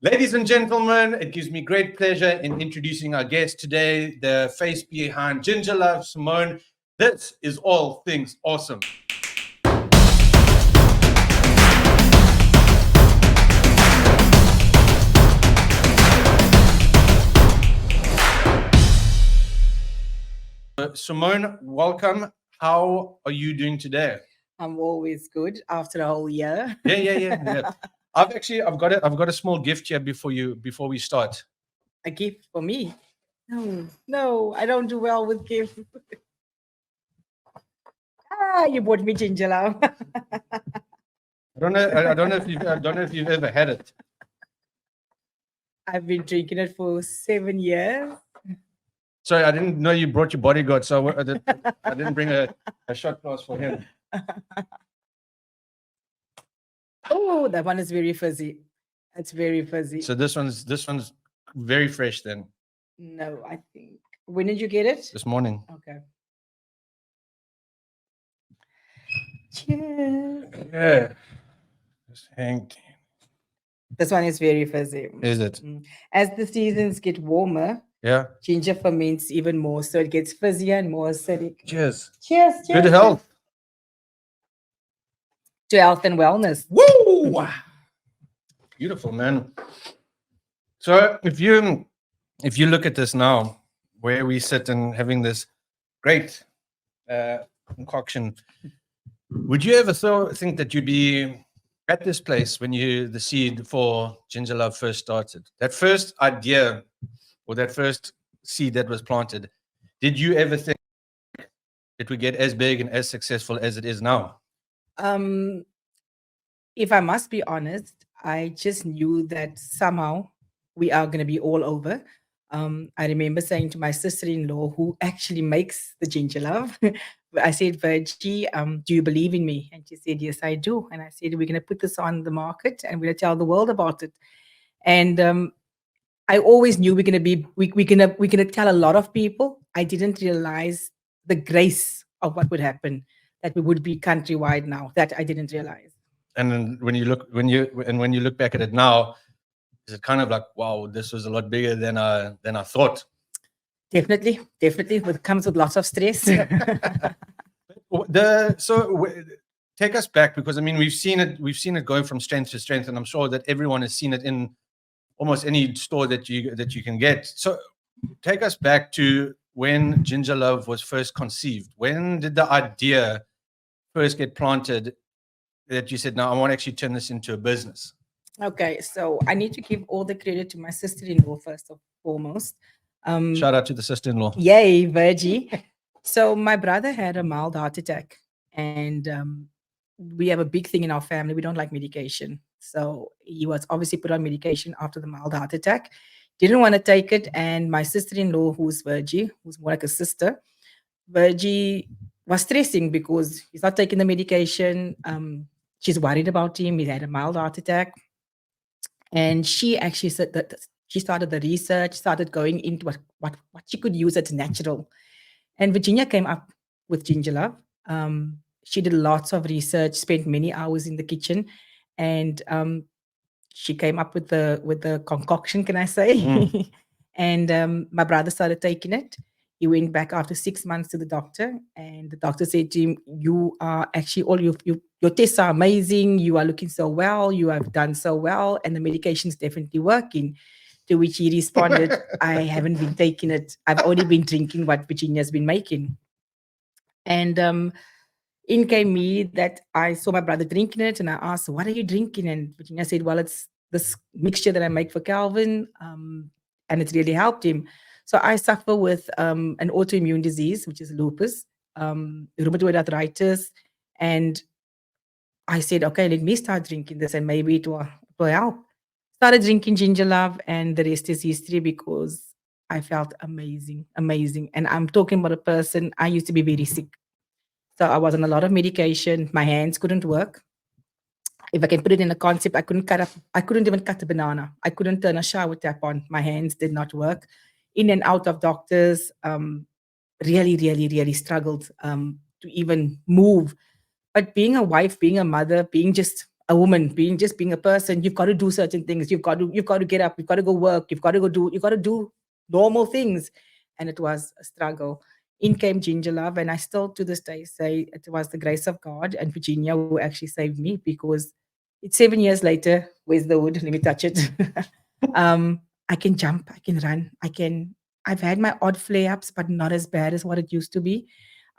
Ladies and gentlemen, it gives me great pleasure in introducing our guest today, the face behind Ginger Love, Simone. This is all things awesome. Simone, welcome. How are you doing today? I'm always good after a whole year. Yeah. I've got a small gift here before we start. A gift for me? No, I don't do well with gifts. You bought me ginger love. I don't know if you've ever had it. I've been drinking it for 7 years. Sorry, I didn't know you brought your bodyguard, so I didn't bring a shot glass for him. Oh, that one is very fuzzy. It's very fuzzy. So this one's very fresh then. No, I think. When did you get it? This morning. Okay. Cheers. Yeah. Just hang. This one is very fuzzy. Is it? As the seasons get warmer, yeah, ginger ferments even more, so it gets fuzzier and more acidic. Cheers. Cheers. Good health. To health and wellness. Woo! Beautiful, man. So if you look at this now, where we sit and having this great concoction, would you ever think that you'd be at this place when the seed for Ginger Love first started? That first idea or that first seed that was planted, did you ever think it would get as big and as successful as it is now? If I must be honest, I just knew that somehow we are going to be all over. I remember saying to my sister-in-law, who actually makes the ginger love, I said, Virgie, do you believe in me? And she said, yes, I do. And I said, we're going to put this on the market and we're going to tell the world about it. And I always knew we're going to tell a lot of people. I didn't realize the grace of what would happen, that we would be countrywide now. That I didn't realize. And then when you look back at it now, is it kind of like, wow, this was a lot bigger than I thought? Definitely. It comes with lots of stress. So take us back, because I mean we've seen it go from strength to strength, and I'm sure that everyone has seen it in almost any store that you can get. So take us back to when Ginger Love was first conceived. When did the idea first get planted that you said, no, I want to actually turn this into a business? Okay, so I need to give all the credit to my sister-in-law first and foremost. Shout out to the sister-in-law. Yay, Virgie. So my brother had a mild heart attack, and we have a big thing in our family. We don't like medication. So he was obviously put on medication after the mild heart attack. Didn't want to take it. And my sister-in-law, who's Virgie, who's more like a sister, Virgie was stressing because he's not taking the medication. She's worried about him. He had a mild heart attack. And she actually said that she started the research, started going into what she could use that's natural. And Virginia came up with Ginger Love. She did lots of research, spent many hours in the kitchen, and she came up with the concoction, can I say? And my brother started taking it. He went back after 6 months to the doctor, and the doctor said to him, you are actually your tests are amazing. You are looking so well. You have done so well, and the medication is definitely working. To which he responded, I haven't been taking it. I've only been drinking what Virginia's been making. And in came me that I saw my brother drinking it, and I asked, what are you drinking? And Virginia said, well, it's this mixture that I make for Calvin, and it's really helped him. So I suffer with an autoimmune disease, which is lupus, rheumatoid arthritis, and I said, okay, let me start drinking this and maybe it will help. Started drinking Ginger Love, and the rest is history, because I felt amazing. And I'm talking about a person, I used to be very sick. So I was on a lot of medication. My hands couldn't work. If I can put it in a concept, I couldn't even cut a banana. I couldn't turn a shower tap on. My hands did not work. In and out of doctors, really struggled to even move. But being a wife, being a mother, being just a woman, being a person, you've got to do certain things. You've got to get up. You've got to go work. You've got to do normal things. And it was a struggle. In came Ginger Love, and I still to this day say it was the grace of God and Virginia who actually saved me, because it's 7 years later. Where's the wood? Let me touch it. I can jump. I can run. I've had my odd flare-ups, but not as bad as what it used to be.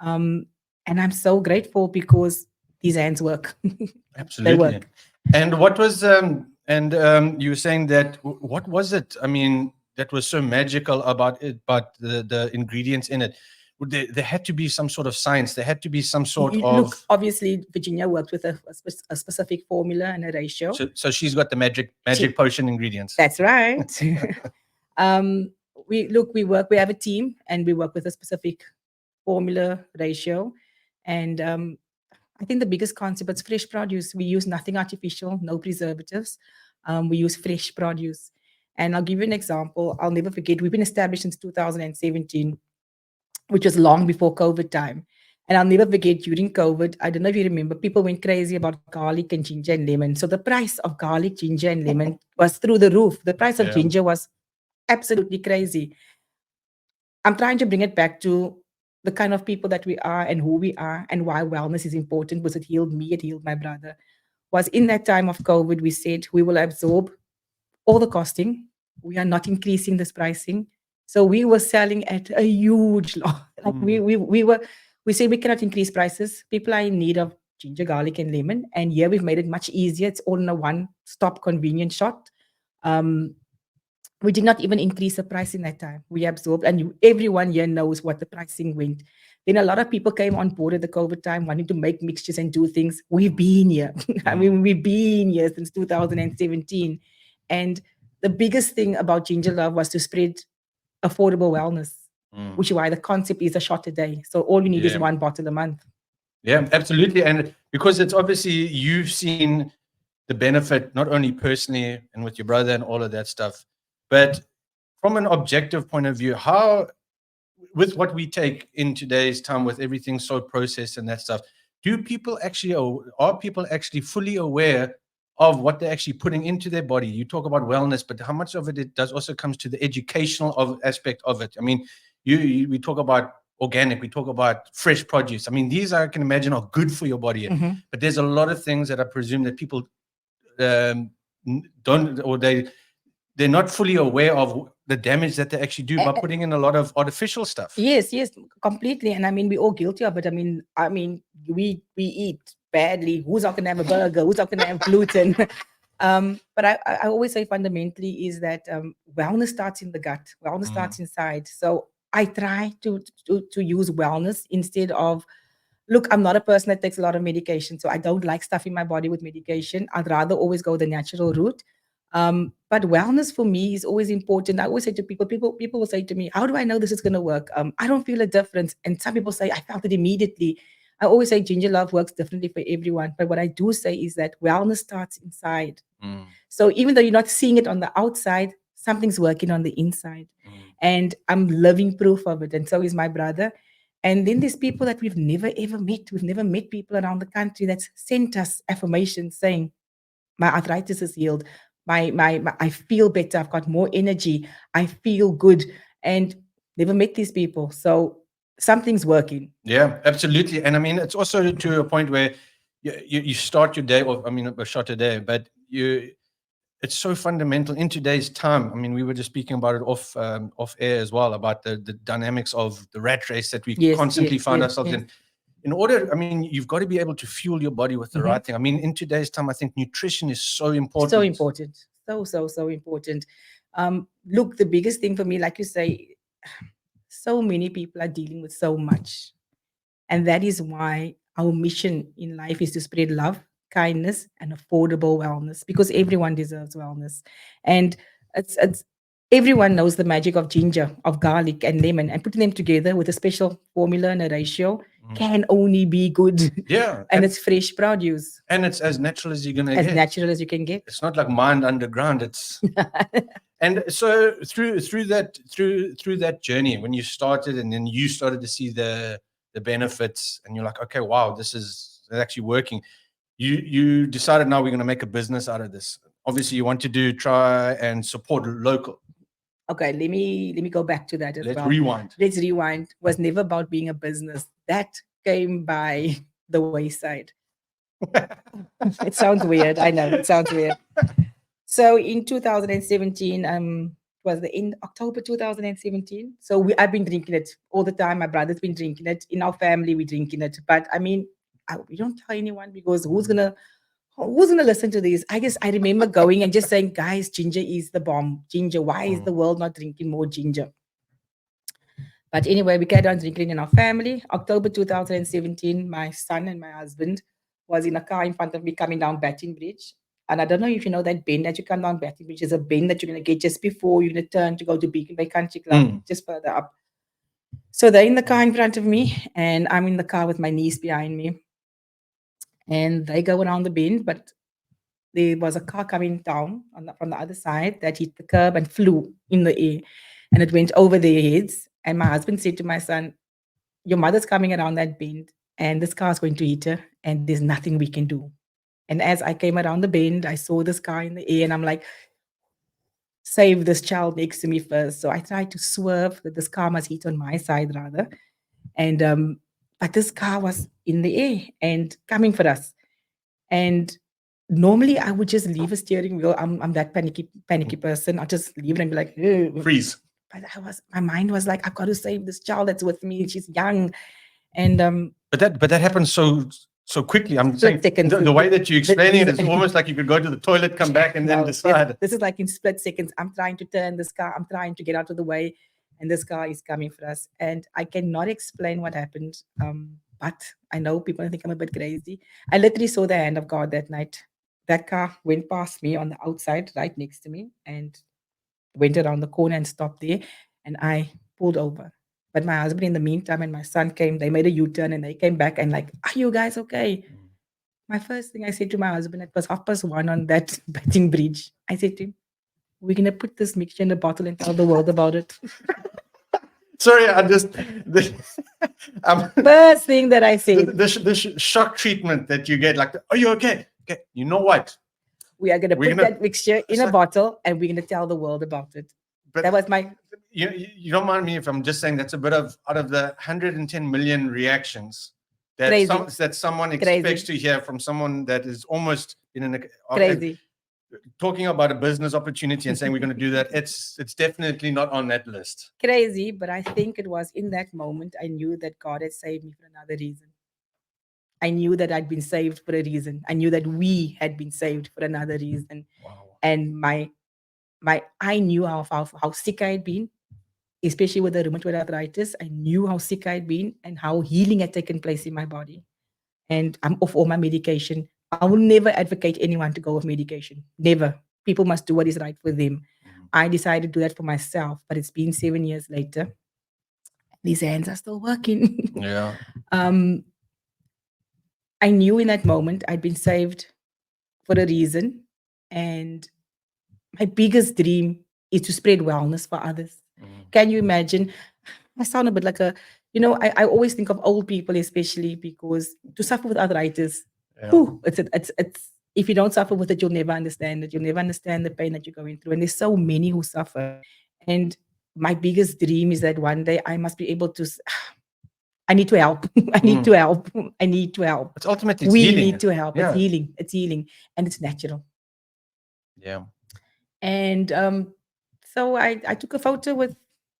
And I'm so grateful because these hands work. They Absolutely. work. And what was you were saying that what was it? I mean, that was so magical about it, but the ingredients in it. There had to be some sort of science. There had to be some sort Look, of. obviously, Virginia works with a specific formula and a ratio. So she's got the magic potion ingredients. That's right. We have a team, and we work with a specific formula ratio. And I think the biggest concept is fresh produce. We use nothing artificial, no preservatives. We use fresh produce. And I'll give you an example. I'll never forget, we've been established since 2017, which was long before COVID time. And I'll never forget, during COVID, I don't know if you remember, people went crazy about garlic and ginger and lemon. So the price of garlic, ginger, and lemon was through the roof. The price of ginger was absolutely crazy. I'm trying to bring it back to the kind of people that we are and who we are and why wellness is important, because it healed me, it healed my brother. Was in that time of COVID, we said we will absorb all the costing. We are not increasing this pricing. So we were selling at a huge loss. Like we said we cannot increase prices. People are in need of ginger, garlic, and lemon. And here we've made it much easier. It's all in a one-stop convenient shot. We did not even increase the price in that time. We absorbed, and everyone here knows what the pricing went. Then a lot of people came on board at the COVID time, wanting to make mixtures and do things. We've been here. I mean, we've been here since 2017. And the biggest thing about Ginger Love was to spread affordable wellness, which is why the concept is a shot a day. So all you need is one bottle a month. Yeah, absolutely. And because it's obviously you've seen the benefit, not only personally and with your brother and all of that stuff, but from an objective point of view, how, with what we take in today's time, with everything so processed and that stuff, are people actually fully aware of what they're actually putting into their body? You talk about wellness, but how much of it does also comes to the educational aspect of it? I mean, we talk about organic, we talk about fresh produce. I mean, these I can imagine are good for your body, but there's a lot of things that I presume that people don't, or they're not fully aware of the damage that they actually do by putting in a lot of artificial stuff. Yes, completely. And I mean, we're all guilty of it. I mean, we eat badly. Who's not going to have a burger? Who's not going to have gluten? But I always say fundamentally is that wellness starts in the gut. Wellness starts inside. So I try to use wellness instead of, look, I'm not a person that takes a lot of medication. So I don't like stuffing my body with medication. I'd rather always go the natural route. But wellness for me is always important. I always say to people will say to me, how do I know this is going to work? I don't feel a difference. And some people say, I felt it immediately. I always say Ginger Love works differently for everyone. But what I do say is that wellness starts inside. So even though you're not seeing it on the outside, something's working on the inside. And I'm living proof of it. And so is my brother. And then there's people that we've never, ever met. We've never met people around the country that sent us affirmations saying, my arthritis is healed. I feel better. I've got more energy. I feel good. And never met these people. So something's working. Yeah, absolutely. And I mean, it's also to a point where you start your day, or I mean, a shot a day, but it's so fundamental in today's time. I mean, we were just speaking about it off air as well, about the dynamics of the rat race that we constantly find ourselves in. In order, I mean, you've got to be able to fuel your body with the right thing. I mean, in today's time, I think nutrition is so important. So important. So important. Look, the biggest thing for me, like you say, so many people are dealing with so much. And that is why our mission in life is to spread love, kindness, and affordable wellness, because everyone deserves wellness. And it's everyone knows the magic of ginger, of garlic, and lemon, and putting them together with a special formula and a ratio can only be good. Yeah. And it's fresh produce. And it's as natural as you're going to get. As natural as you can get. It's not like mined underground. It's and so through that journey, when you started and then you started to see the benefits, and you're like, okay, wow, this is actually working. you decided now we're going to make a business out of this. Obviously, you want to try and support local. Okay, let me go back to that as Let's well. rewind. Let's rewind. Was never about being a business. That came by the wayside. It sounds weird. I know it sounds weird. So in 2017, was the in October 2017. So I've been drinking it all the time. My brother's been drinking it. In our family, we're drinking it. But I mean, we don't tell anyone because who's gonna listen to this? I guess I remember going and just saying, guys, ginger is the bomb. Ginger, why is the world not drinking more ginger? But anyway, we carried on drinking in our family. October 2017, my son and my husband was in a car in front of me coming down Batting Bridge. And I don't know if you know that bend that you come down Batting Bridge is a bend that you're going to get just before you're going to turn to go to Beacon Bay Country Club, just further up. So they're in the car in front of me, and I'm in the car with my niece behind me. And they go around the bend, but there was a car coming down from the other side that hit the curb and flew in the air, and it went over their heads. And my husband said to my son, your mother's coming around that bend and this car is going to hit her and there's nothing we can do. And as I came around the bend, I saw this car in the air and I'm like, save this child next to me first. So I tried to swerve that this car must hit on my side rather. And but this car was in the air and coming for us. And normally I would just leave a steering wheel. I'm that panicky person. I'll just leave it and be like, "Ugh." Freeze. But my mind was like, I've got to save this child that's with me. She's young. And but that happens so quickly. I'm saying seconds. The way that you're explaining it is almost like you could go to the toilet, come back, and then decide. This is like in split seconds. I'm trying to turn this car. I'm trying to get out of the way, and this car is coming for us. And I cannot explain what happened. But I know people think I'm a bit crazy. I literally saw the hand of God that night. That car went past me on the outside, right next to me, and went around the corner and stopped there. And I pulled over. But my husband, in the meantime, and my son came, they made a U-turn and they came back and like, are you guys okay? My first thing I said to my husband, it was 1:30 on that Batting Bridge. I said to him, we're going to put this mixture in a bottle and tell the world about it. Sorry, first thing that I said. The shock treatment that you get, like, are you okay? Okay, you know what? We are going to put that mixture in a bottle and we're going to tell the world about it. But that was my... You don't mind me if I'm just saying that's a bit of, out of the 110 million reactions that someone expects to hear from someone that is almost in crazy. Talking about a business opportunity and saying we're going to do that, it's definitely not on that list. Crazy, but I think it was in that moment I knew that God had saved me for another reason. I knew that I'd been saved for a reason. I knew that we had been saved for another reason. Wow. And I knew how sick I had been, especially with the rheumatoid arthritis. I knew how sick I had been and how healing had taken place in my body. And I'm off all my medication. I will never advocate anyone to go off medication. Never. People must do what is right for them. I decided to do that for myself, but it's been 7 years later. These hands are still working. Yeah. I knew in that moment I'd been saved for a reason. And my biggest dream is to spread wellness for others. Can you imagine? I sound a bit like I always think of old people, especially because to suffer with arthritis, it's if you don't suffer with it, you'll never understand it. You'll never understand the pain that you're going through. And there's so many who suffer. And my biggest dream is that one day I must be able to... I need to help. I need to help. I need to help. It's ultimately we healing. Need to help. Yeah. It's healing. It's healing. And it's natural. Yeah. And so I took a photo with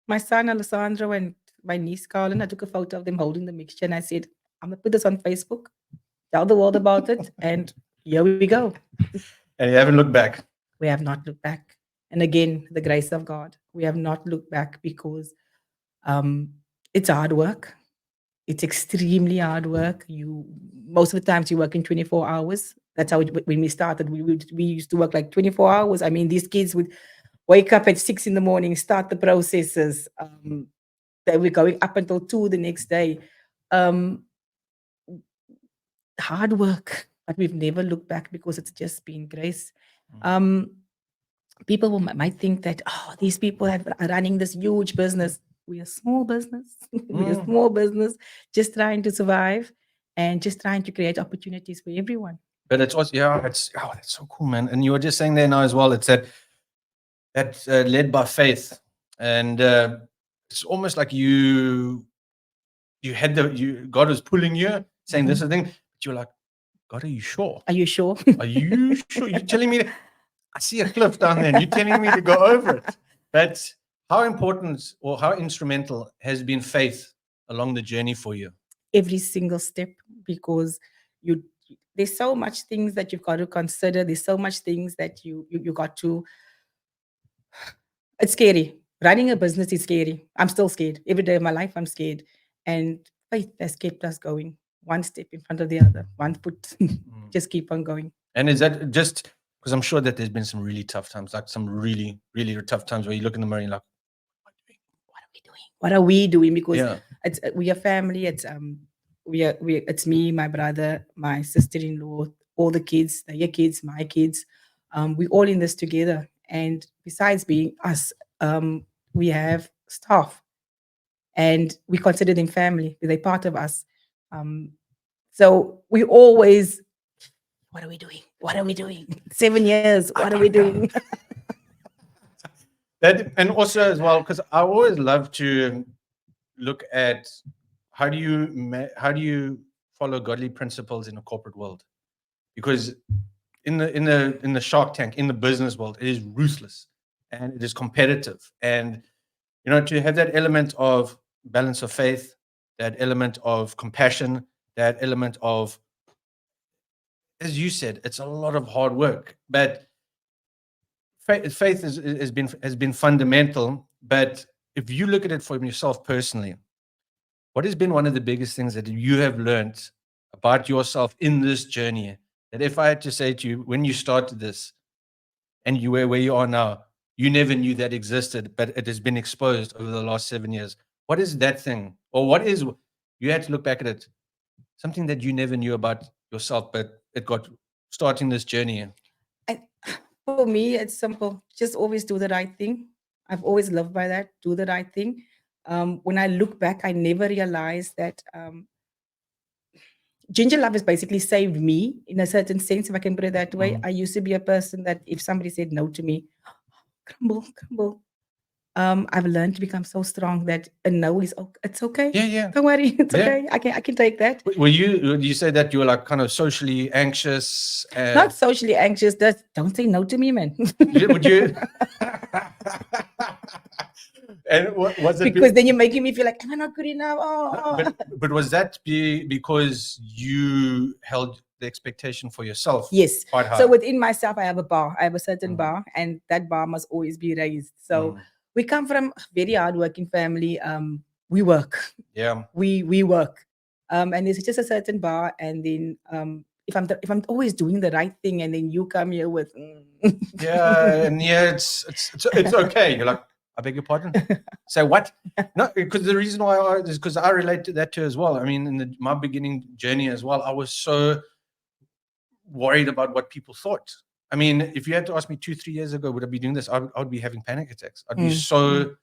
my son, Alessandro, and my niece, Carlin. I took a photo of them holding the mixture. And I said, I'm going to put this on Facebook, tell the world about it. And here we go. And you haven't looked back. We have not looked back. And again, the grace of God. We have not looked back because it's hard work. It's extremely hard work. Most of the times you work in 24 hours. That's how when we started, we used to work like 24 hours. I mean, these kids would wake up at 6 a.m, start the processes. They were going up until 2 the next day. Hard work, but we've never looked back because it's just been grace. People might think that, these people are running this huge business. We're a small business. We're a small business, just trying to survive and just trying to create opportunities for everyone. But it's also, yeah, that's so cool, man. And you were just saying there now as well, it's that led by faith. And it's almost like God was pulling you, saying this is the thing, but you're like, God, are you sure? Are you sure? Are you sure? You're telling me I see a cliff down there and you're telling me to go over it. But how important or how instrumental has been faith along the journey for you? Every single step, because there's so much things that you've got to consider. There's so much things that you got to. It's scary. Running a business is scary. I'm still scared. Every day of my life, I'm scared. And faith has kept us going, one step in front of the other, one foot. Just keep on going. And is that just because I'm sure that there's been some really tough times, like some really, really tough times where you look in the mirror and you're like, what are we doing? What are we doing? Because yeah, we are family. It's me, my brother, my sister-in-law, all the kids, your kids, my kids. We're all in this together. And besides being us, we have staff, and we consider them family. They're part of us. So we always, what are we doing? What are we doing? 7 years, what are we doing? that, and also as well, because I always love to look at how do you follow godly principles in a corporate world, because in the Shark Tank, in the business world, it is ruthless and it is competitive, and to have that element of balance of faith, that element of compassion, that element of, as you said, it's a lot of hard work, but faith has been fundamental. But if you look at it from yourself personally, what has been one of the biggest things that you have learned about yourself in this journey? That if I had to say to you, when you started this and you were where you are now, you never knew that existed, but it has been exposed over the last 7 years. What is that thing? Or what is, you had to look back at it, something that you never knew about yourself, but it got starting this journey? For me, it's simple. Just always do the right thing. I've always loved by that. Do the right thing. When I look back, I never realized that Ginger Love has basically saved me in a certain sense, if I can put it that way. I used to be a person that if somebody said no to me, crumble. I've learned to become so strong that a no is it's okay. Yeah. Don't worry, it's Yeah. okay. I can take that. Would you say that you were like kind of socially anxious? Not socially anxious. Don't say no to me, man. Would you? And was it because then you're making me feel like, am I not good enough? But was that because you held the expectation for yourself? Yes. Quite high. So within myself, I have a bar. I have a certain bar, and that bar must always be raised. So we come from a very hardworking family. We work. Yeah. We work. And there's just a certain bar, and then if I'm always doing the right thing, and then you come here with it's okay. You're like, I beg your pardon. Say what? No, because the reason why is because I relate to that too as well. I mean, in my beginning journey as well, I was so worried about what people thought. I mean, if you had to ask me 2-3 years ago, would I be doing this? I would be having panic attacks. I'd be so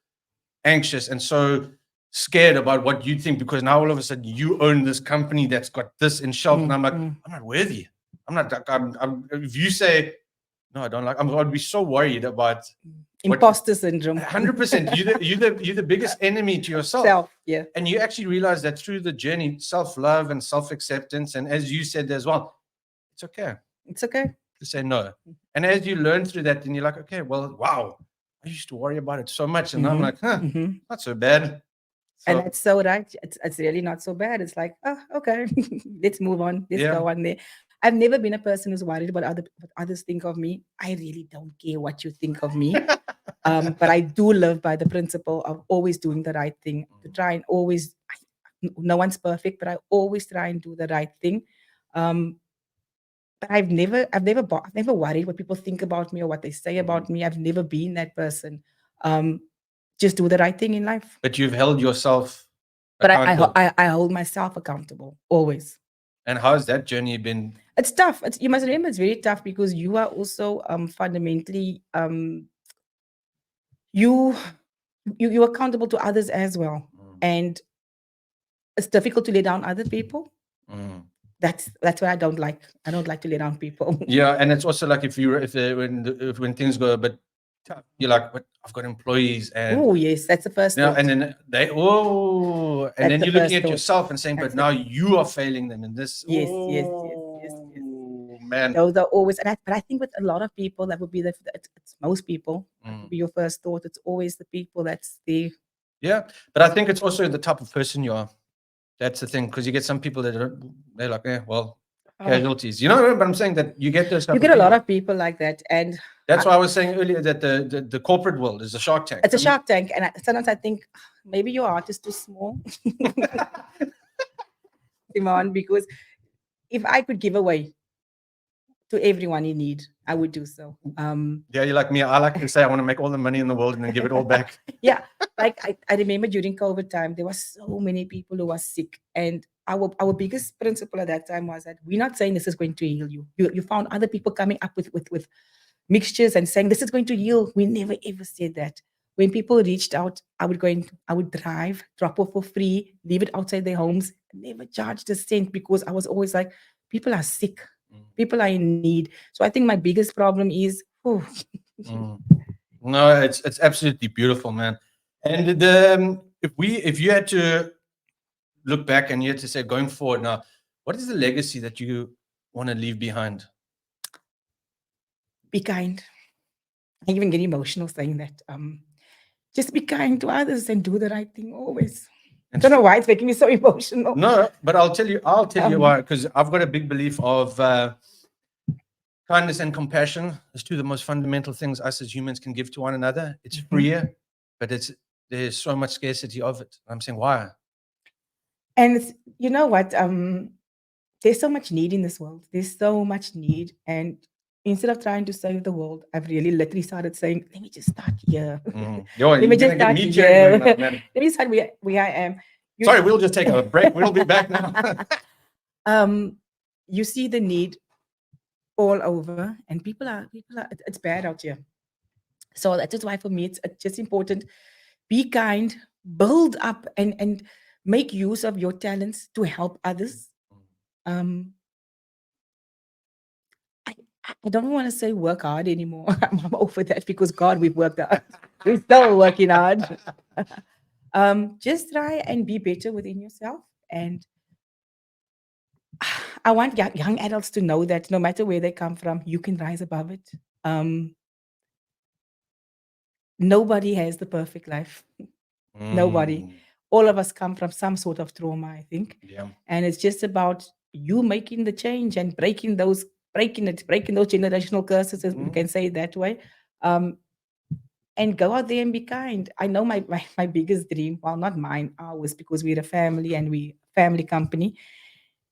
anxious and so scared about what you think, because now all of a sudden you own this company that's got this in shelf, and I'm like, I'm not worthy. I'm not. If you say no, I don't like, I'd be so worried about imposter syndrome. 100%. You're the biggest enemy to yourself. Yeah. And you actually realize that through the journey, self-love and self-acceptance, and as you said as well, it's okay. It's okay to say no. And as you learn through that, then you're like, okay, well, wow, I used to worry about it so much, and I'm like, not so bad. And that's so right. It's really not so bad. It's like, oh, okay, let's move on. Let's go on there. I've never been a person who's worried about what others think of me. I really don't care what you think of me. But I do live by the principle of always doing the right thing. To try and always, no one's perfect, but I always try and do the right thing. But I've never worried what people think about me or what they say about me. I've never been that person. Just do the right thing in life. But you've held yourself accountable. But I hold myself accountable always. And how has that journey been? It's tough. You must remember it's very tough, because you are also fundamentally you're accountable to others as well. And it's difficult to lay down other people. That's what I don't like. I don't like to let down people. Yeah, and it's also like when things go a bit tough, you're like, but I've got employees and Oh yes, that's the first yeah, thought. and then and That's then the you're looking first at thought. yourself and saying, but That's now it. you are failing them in this. Yes, yes, Man. Those are always, but I think with a lot of people, that would be it's most people. That would be your first thought. It's always the people that's the. Yeah, but I think it's also the type of person you are. That's the thing, because you get some people that they're like, well, casualties. You know, but I'm saying that you get those. You get a lot of people like that, and that's why I was saying earlier that the corporate world is a shark tank. It's a shark tank, and sometimes I think maybe your heart is too small, Simone, because if I could give away to everyone in need, I would do so. Yeah, you're like me. I like to say I want to make all the money in the world and then give it all back. Yeah, like I remember during COVID time, there were so many people who were sick, and our biggest principle at that time was that we're not saying this is going to heal you. You found other people coming up with mixtures and saying this is going to heal. We never ever said that. When people reached out, I would drive, drop off for free, leave it outside their homes, never charged a cent, because I was always like, people are sick, people are in need. So I think my biggest problem is, no, it's absolutely beautiful, man. And if you had to look back and you had to say going forward now, what is the legacy that you want to leave behind? Be kind. I even get emotional saying that. Just be kind to others and do the right thing always. I don't know why it's making me so emotional. No, but I'll tell you why, because I've got a big belief of kindness and compassion is two of the most fundamental things us as humans can give to one another. It's freer, but there's so much scarcity of it. I'm saying, why? And you know what? There's so much need in this world. There's so much need. And instead of trying to save the world, I've really literally started saying, let me just start here. Let me just start here. Let me start where I am. Sorry, we'll just take a break. We'll be back now. You see the need all over, and people are it's bad out here. So that is why for me it's just important. Be kind, build up, and make use of your talents to help others. I don't want to say work hard anymore. I'm over that, because God, we've worked hard. We're still working hard. Just try and be better within yourself. And I want young adults to know that no matter where they come from, you can rise above it. Nobody has the perfect life. Nobody. All of us come from some sort of trauma, I think. Yeah. And it's just about you making the change and breaking those generational curses, as we can say it that way. And go out there and be kind. I know my biggest dream, well, not mine, ours, because we're a family and we family company,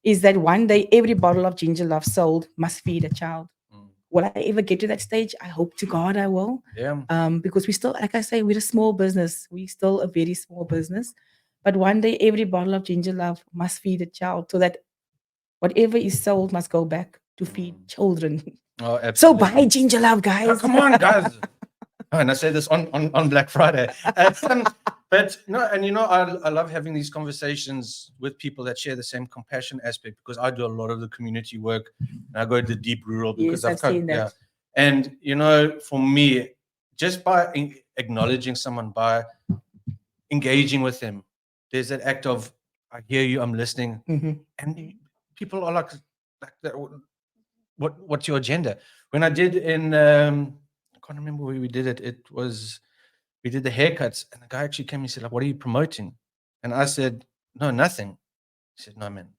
is that one day every bottle of ginger love sold must feed a child. Will I ever get to that stage? I hope to God I will. Yeah. Because we still, like I say, we're a small business. We're still a very small business. But one day every bottle of ginger love must feed a child, so that whatever is sold must go back to feed children. Oh, absolutely. So buy ginger love, guys. Oh, come on, guys. And I say this on Black Friday. But no, and I love having these conversations with people that share the same compassion aspect, because I do a lot of the community work. And I go to the deep rural because I've seen that. Yeah. And for me, just by acknowledging someone, by engaging with them, there's that act of, I hear you, I'm listening. And people are like what's your agenda? When I did in I can't remember where we did it. We did the haircuts, and the guy actually came and he said, like, what are you promoting? And I said, no, nothing. He said, no, man.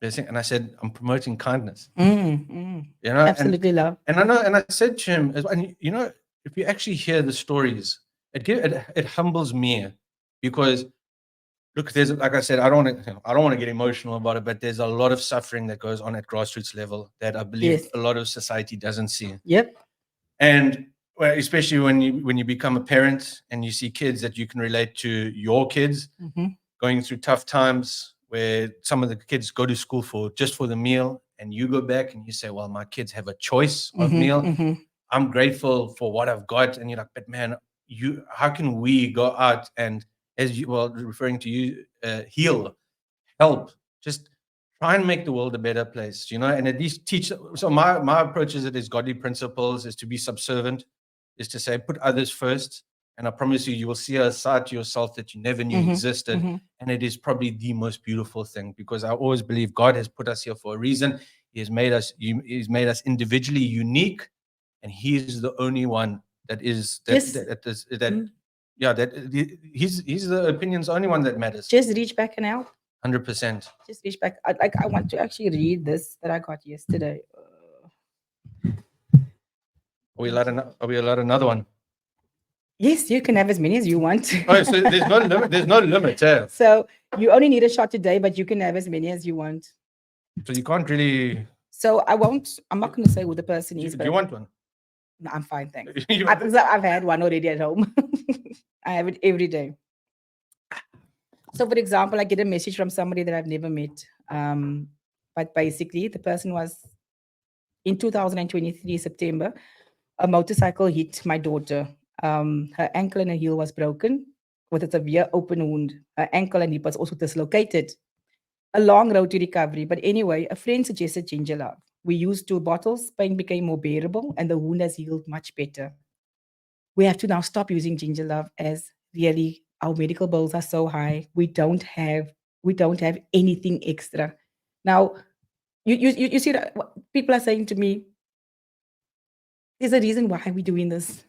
And I said, I'm promoting kindness. Absolutely, love. And I know, and I said to him, and if you actually hear the stories, it humbles me, because look, there's, like I said, I don't want to get emotional about it, but there's a lot of suffering that goes on at grassroots level that I believe a lot of society doesn't see. Yep. And especially when you become a parent and you see kids that you can relate to, your kids going through tough times, where some of the kids go to school just for the meal, and you go back and you say, well, my kids have a choice of meal. I'm grateful for what I've got. And you're like, but man, how can we go out and, as you, well, referring to you, heal, help, just try and make the world a better place, and at least teach. So my approach is godly principles, is to be subservient, is to say, put others first. And I promise you, you will see a side to yourself that you never knew existed. And it is probably the most beautiful thing, because I always believe God has put us here for a reason. He's made us individually unique, and He's the only one that is he's the opinion's only one that matters. Just reach back and help. 100%. Just reach back. I want to actually read this that I got yesterday. Are we allowed another one? Yes, you can have as many as you want. Oh, so there's no limit. There's no limit. Yeah. So you only need a shot today, but you can have as many as you want. So you can't really. So I'm not going to say who the person is. Do you want one? No, I'm fine, thanks. I've had one already at home. I have it every day. So, for example, I get a message from somebody that I've never met. But basically, the person was in 2023, September, a motorcycle hit my daughter. Her ankle and her heel was broken with a severe open wound. Her ankle and hip was also dislocated. A long road to recovery. But anyway, a friend suggested ginger love. We used 2 bottles, pain became more bearable, and the wound has healed much better. We have to now stop using ginger love, as really our medical bills are so high. We don't have anything extra. Now, you see that people are saying to me, there's a reason why we're doing this.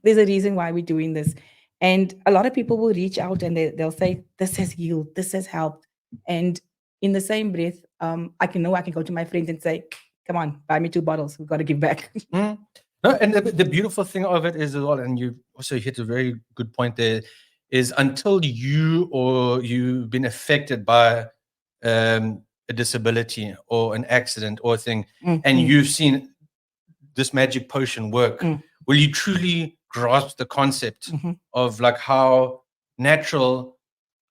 There's a reason why we're doing this. And a lot of people will reach out and they'll say, this has healed, this has helped. And in the same breath, I can go to my friends and say, come on, buy me 2 bottles. We've got to give back. No, and the beautiful thing of it is as well, and you also hit a very good point there, is until you've been affected by a disability or an accident or a thing, and you've seen this magic potion work, will you truly grasp the concept of like how natural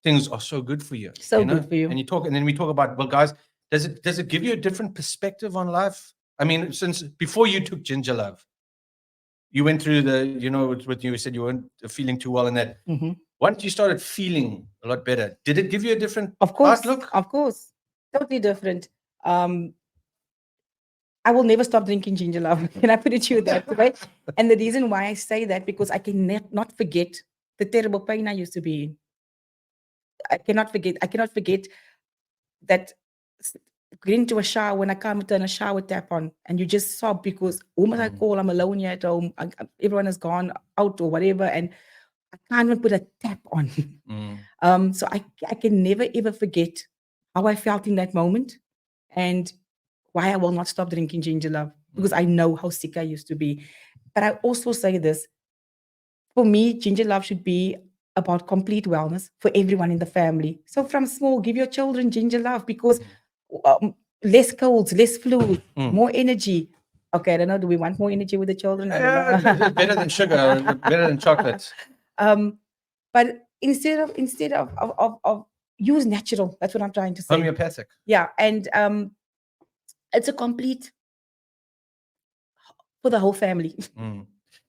things are so good for you. So good for you. And then we talk about, well, guys, does it give you a different perspective on life? I mean, since before you took ginger love, you went through what you said you weren't feeling too well in that. Once you started feeling a lot better, did it give you a different outlook? Of course. Totally different. I will never stop drinking ginger love. Can I put it to you that way? And the reason why I say that, because I can not forget the terrible pain I used to be in. I cannot forget that getting into a shower when I can't turn a shower tap on, and you just sob because who must I call? I'm alone here at home. Everyone has gone out or whatever, and I can't even put a tap on. So I can never ever forget how I felt in that moment, and why I will not stop drinking ginger love, because I know how sick I used to be. But I also say this, for me, ginger love should be about complete wellness for everyone in the family. So from small, give your children ginger love, because less colds, less flu, more energy. Okay, I don't know. Do we want more energy with the children? Better than sugar, better than chocolate. But instead of use natural. That's what I'm trying to say. Homeopathic. Yeah, and it's a complete for the whole family.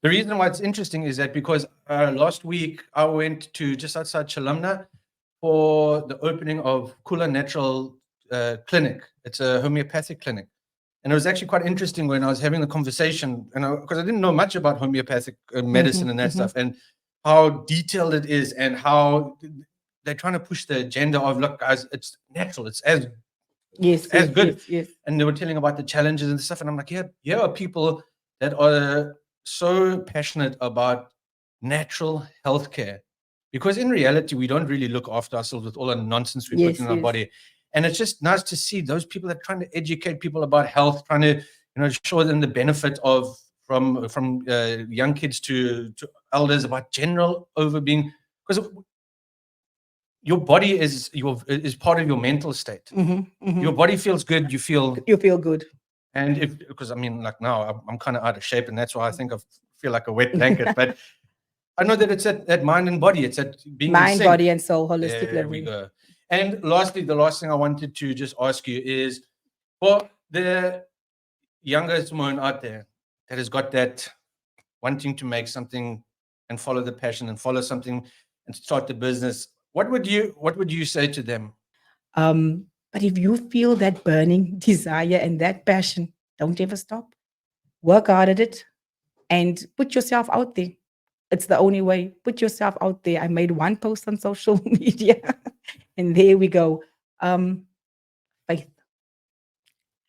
The reason why it's interesting is that because last week I went to just outside Chalumna for the opening of Kula Natural Clinic. It's a homeopathic clinic. And it was actually quite interesting when I was having the conversation, and because I didn't know much about homeopathic medicine and that stuff, and how detailed it is, and how they're trying to push the agenda of, look, guys, it's natural, it's as good. Yes. And they were telling about the challenges and stuff, and I'm like, here are people that are so passionate about natural healthcare, because in reality we don't really look after ourselves with all the nonsense we put in our body. And it's just nice to see those people that are trying to educate people about health, trying to show them the benefit of from young kids to elders about general over-being, because your body is part of your mental state. Your body feels good, you feel good. And because I mean, like now I'm kind of out of shape, and that's why I think I feel like a wet blanket. But I know that it's at mind and body. It's at being mind, body, and soul, holistic living. There we go. And lastly, the last thing I wanted to just ask you is, for the younger Simone out there that has got that wanting to make something and follow the passion and follow something and start the business, what would you say to them? But if you feel that burning desire and that passion, don't ever stop. Work hard at it and put yourself out there. It's the only way. Put yourself out there. I made one post on social media, and there we go. Faith.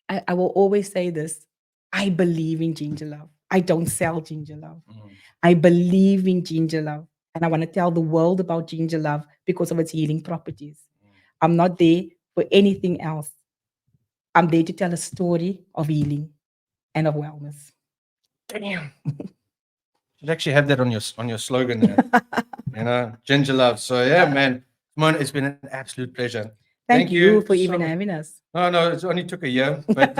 I will always say this. I believe in ginger love. I don't sell ginger love. I believe in ginger love. And I want to tell the world about ginger love because of its healing properties. I'm not there for anything else. I'm there to tell a story of healing and of wellness. Damn. Should actually have that on your slogan there. Ginger love. So yeah, man. Simone, it's been an absolute pleasure. Thank you for so even much. having us. No, it only took a year. But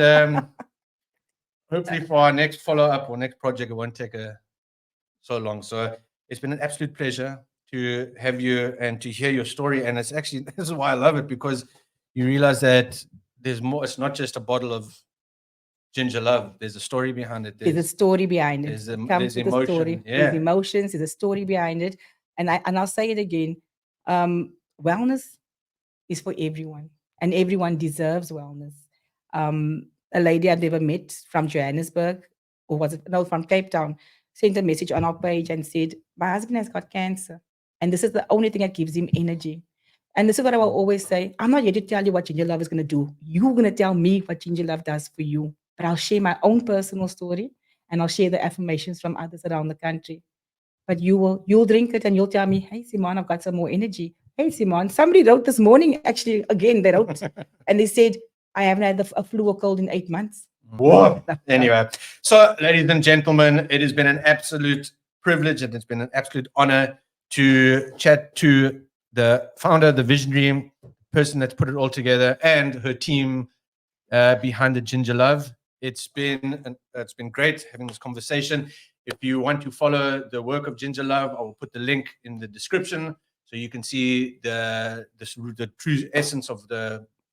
hopefully for our next follow-up or next project, it won't take so long. So it's been an absolute pleasure to have you and to hear your story. And it's actually, this is why I love it, because you realize that there's more. It's not just a bottle of ginger love. There's a story behind it. There's a story behind it. There's It comes with a story. emotion. There's Yeah. emotions. There's a story behind it. And I'll say it again. Wellness is for everyone, and everyone deserves wellness. A lady I'd never met from Johannesburg, or was it no, from Cape Town, sent a message on our page and said, "My husband has got cancer, and this is the only thing that gives him energy." And this is what I will always say: I'm not here to tell you what ginger love is going to do. You're going to tell me what ginger love does for you. But I'll share my own personal story, and I'll share the affirmations from others around the country. But you'll drink it and you'll tell me, "Hey, Simone, I've got some more energy." Hey, Simone, somebody wrote this morning, actually, again, they wrote, and they said, "I haven't had a flu or cold in 8 months." Whoa. Anyway, so ladies and gentlemen, it has been an absolute privilege and it's been an absolute honor to chat to the founder, the visionary person that's put it all together, and her team behind the Ginger Love. It's been great having this conversation. If you want to follow the work of Ginger Love, I will put the link in the description so you can see the true essence of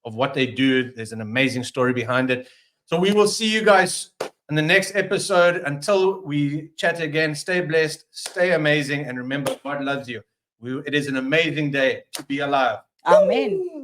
what they do. There's an amazing story behind it. So we will see you guys in the next episode. Until we chat again, stay blessed, stay amazing, and remember, God loves you. It is an amazing day to be alive. Amen.